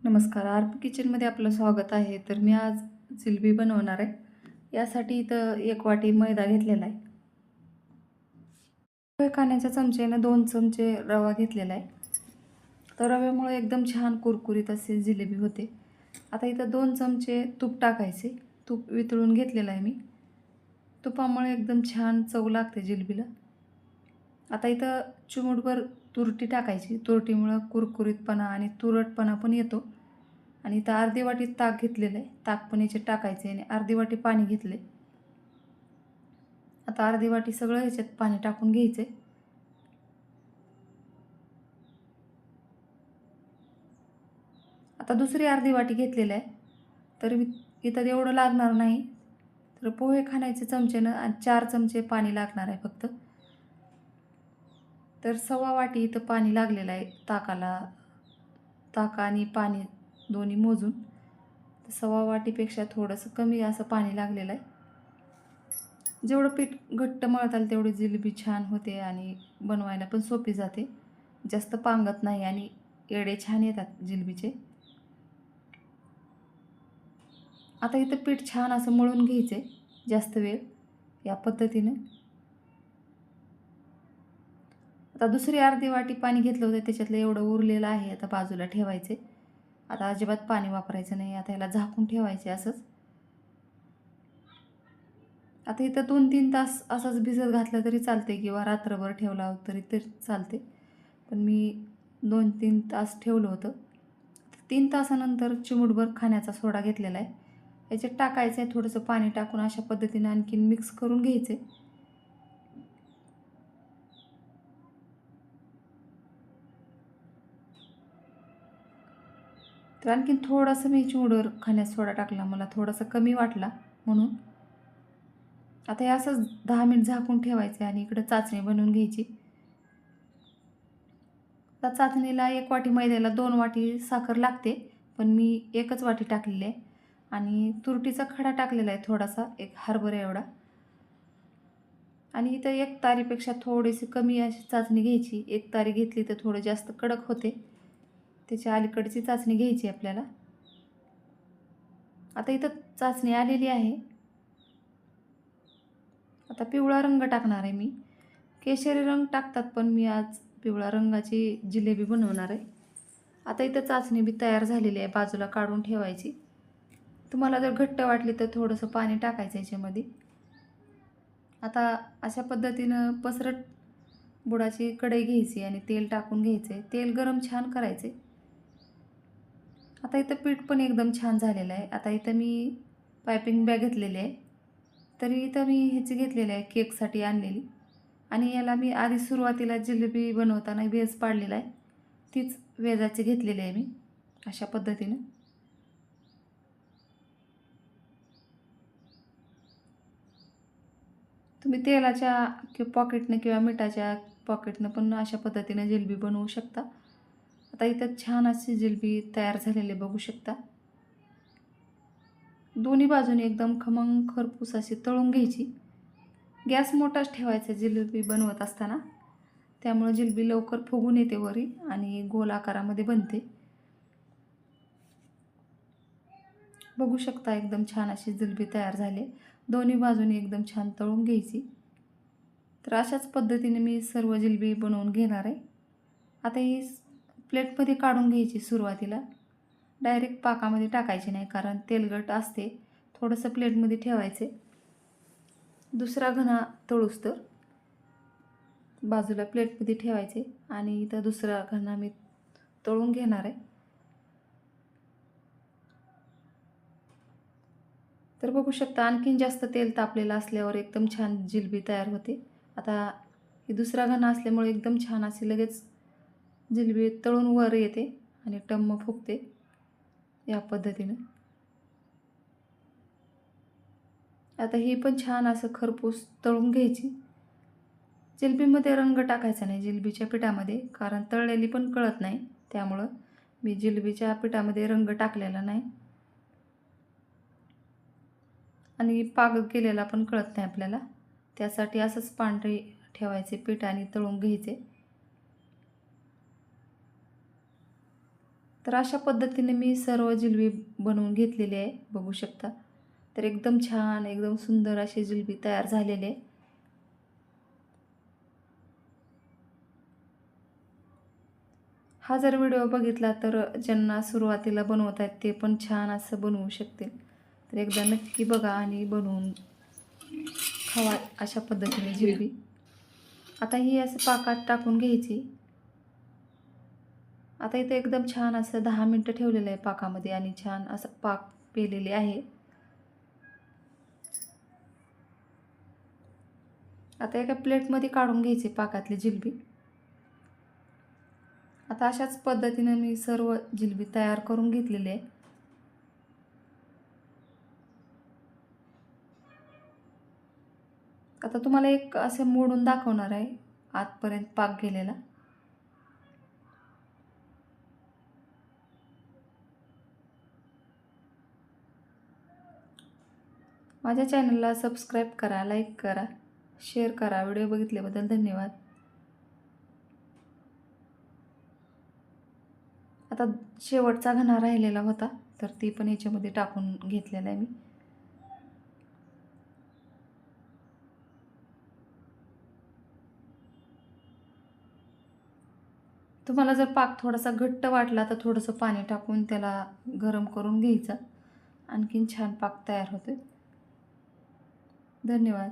नमस्कार. आरपी किचनमध्ये आपलं स्वागत आहे. तर मी आज जिलबी बनवणार आहे. यासाठी इथं 1 वाटी मैदा घेतलेला आहे. पोहे खाण्याच्या चमच्यानं 2 चमचे रवा घेतलेला आहे. तर रव्यामुळे एकदम छान कुरकुरीत असे जिलेबी होते. आता इथं 2 चमचे तूप टाकायचे. तूप वितळून घेतलेलं आहे मी. तुपामुळे एकदम छान चव लागते जिलबीला. आता इथं चिमूटभर तुरटी टाकायची. तुरटीमुळं कुरकुरीतपणा आणि तुरटपणा पण येतो. आणि इथं अर्धी वाटी ताक घेतलेलं आहे. ताक पण याच्यात टाकायचे आणि अर्धी वाटी पाणी घेतले. आता अर्धी वाटी सगळं ह्याच्यात पाणी टाकून घ्यायचे. आता दुसरी अर्धी वाटी घेतलेलं आहे. तर इथं एवढं लागणार नाही. तर पोहे खाण्याचे चमच्यानं आणि 4 चमचे पाणी लागणार आहे फक्त. तर 1.25 वाटी इथं पाणी लागलेलं आहे ताकाला. ताक आणि पाणी दोन्ही मोजून 1.25 वाटीपेक्षा थोडंसं कमी असं पाणी लागलेलं आहे. जेवढं पीठ घट्ट मळताल तेवढी जिलेबी छान होते आणि बनवायला पण सोपी जाते. जास्त पांगत नाही आणि एडे छान येतात जिलबीचे. आता इथं पीठ छान असं मळून घ्यायचे जास्त वेळ या पद्धतीनं. आता दुसरी अर्धी वाटी पाणी घेतलं होतं त्याच्यातलं एवढं उरलेलं आहे. आता बाजूला ठेवायचे. आता अजिबात पाणी वापरायचं नाही. आता ह्याला झाकून ठेवायचे असंच. आता इथं 2-3 तास असंच भिजत घातलं तरी चालते किंवा रात्रभर ठेवला तरी चालते. पण मी 2-3 तास ठेवलं होतं. 3 तासानंतर चिमूटभर खाण्याचा सोडा घेतलेला आहे. याच्यात टाकायचं आहे थोडंसं पाणी टाकून अशा पद्धतीनं आणखीन मिक्स करून घ्यायचे. तर आणखीन थोडंसं मी चिमूटभर खाण्याचा सोडा टाकला. मला थोडासा कमी वाटला म्हणून. आता हे असंच 10 मिनिट झाकून ठेवायचे आणि इकडं चाचणी बनवून घ्यायची. आता चाचणीला 1 वाटी मैद्याला 2 वाटी साखर लागते. पण मी 1च वाटी टाकलेली आहे आणि तुरटीचा खडा टाकलेला आहे थोडासा, 1 हरभरा एवढा. आणि इथं 1 तारीपेक्षा थोडीशी कमी अशी चाचणी घ्यायची. 1 तारी घेतली तर थोडं जास्त कडक होते. त्याच्या अलीकडची चाचणी घ्यायची आपल्याला. आता इथं चाचणी आलेली आहे. आता पिवळा रंग टाकणार आहे मी. केशरी रंग टाकतात पण मी आज पिवळ्या रंगाची जिलेबी बनवणार आहे. आता इथं चाचणी बी तयार झालेली आहे. बाजूला काढून ठेवायची. तुम्हाला जर घट्ट वाटली तर थोडंसं पाणी टाकायचं याच्यामध्ये. आता अशा पद्धतीनं पसरट बुडाची कढई घ्यायची आणि तेल टाकून घ्यायचे. तेल गरम छान करायचे. आता इथं पीठ पण एकदम छान झालेलं आहे. आता इथं मी पायपिंग बॅग घेतलेली आहे. तरी इथं मी ह्याची घेतलेली आहे केकसाठी आणलेली. आणि याला मी आधी सुरुवातीला जिलेबी बनवताना वेज पाडलेला आहे. तीच वेजाची घेतलेली आहे मी अशा पद्धतीनं. तुम्ही तेलाच्या पॉकेटनं किंवा मिठाच्या पॉकेटनं पण अशा पद्धतीनं जिलेबी बनवू शकता. आता इथं छान अशी जिलेबी तयार झालेली बघू शकता. दोन्ही बाजूने एकदम खमंग खरपूस अशी तळून घ्यायची. गॅस मोठाच ठेवायचा जिलेबी बनवत असताना. त्यामुळे जिलेबी लवकर फुगून येते वरी आणि गोल आकारामध्ये बनते. बघू शकता एकदम छान अशी जिलेबी तयार झाली. दोन्ही बाजूने एकदम छान तळून घ्यायची. तर अशाच पद्धतीने मी सर्व जिलेबी बनवून घेणार आहे. आता ही प्लेटमध्ये काढून घ्यायची सुरुवातीला. डायरेक्ट पाकामध्ये टाकायची नाही कारण तेलकट असते. थोडंसं प्लेटमध्ये ठेवायचे. दुसरा घणा तळूस तर बाजूला प्लेटमध्ये ठेवायचे आणि इथं दुसरा घणा मी तळून घेणार आहे. तर बघू शकता आणखीन जास्त तेल तापलेलं असल्यावर एकदम छान जिलेबी तयार होते. आता ही दुसरा घणा असल्यामुळे एकदम छान अशी लगेच जिलेबी तळून वर येते आणि टम्म फुगते या पद्धतीनं. आता ही पण छान असं खरपूस तळून घ्यायची. जिलेबीमध्ये रंग टाकायचा नाही जिलेबीच्या पिठामध्ये कारण तळलेली पण कळत नाही. त्यामुळं मी जिलेबीच्या पिठामध्ये रंग टाकलेला नाही आणि पाक केलेला पण कळत नाही आपल्याला. त्यासाठी असंच पांढरे ठेवायचे पीठ आणि तळून घ्यायचे. तर अशा पद्धतीने मी सर्व जिलबी बनवून घेतलेली आहे, बघू शकता. तर एकदम छान, एकदम सुंदर अशी जिलबी तयार झालेली आहे. हा जर व्हिडिओ बघितला तर ज्यांना सुरुवातीला बनवत आहेत ते पण छान असं बनवू शकतील. तर एकदा नक्की बघा आणि बनवून खावा अशा पद्धतीने जिलबी. आता ही असं पाकात टाकून घ्यायची. आता इथे एकदम छान असं 10 मिनटं ठेवलेलं आहे पाकामध्ये आणि छान असं पाक पेलेले आहे. आता एका प्लेटमध्ये काढून घ्यायची पाकातली जिलबी. आता अशाच पद्धतीने मी सर्व जिलबी तयार करून घेतलेली आहे. आता तुम्हाला एक असे मोडून दाखवणार आहे आतपर्यंत पाक गेलेला. माझ्या चॅनलला सबस्क्राईब करा, लाईक करा, शेअर करा. व्हिडिओ बघितल्याबद्दल धन्यवाद. आता शेवटचा घणा राहिलेला होता तर ती पण याच्यामध्ये टाकून घेतलेला आहे मी. तुम्हाला जर पाक थोडासा घट्ट वाटला तर थोडंसं पाणी टाकून त्याला गरम करून घ्यायचं. आणखीन छान पाक तयार होतो. धन्यवाद.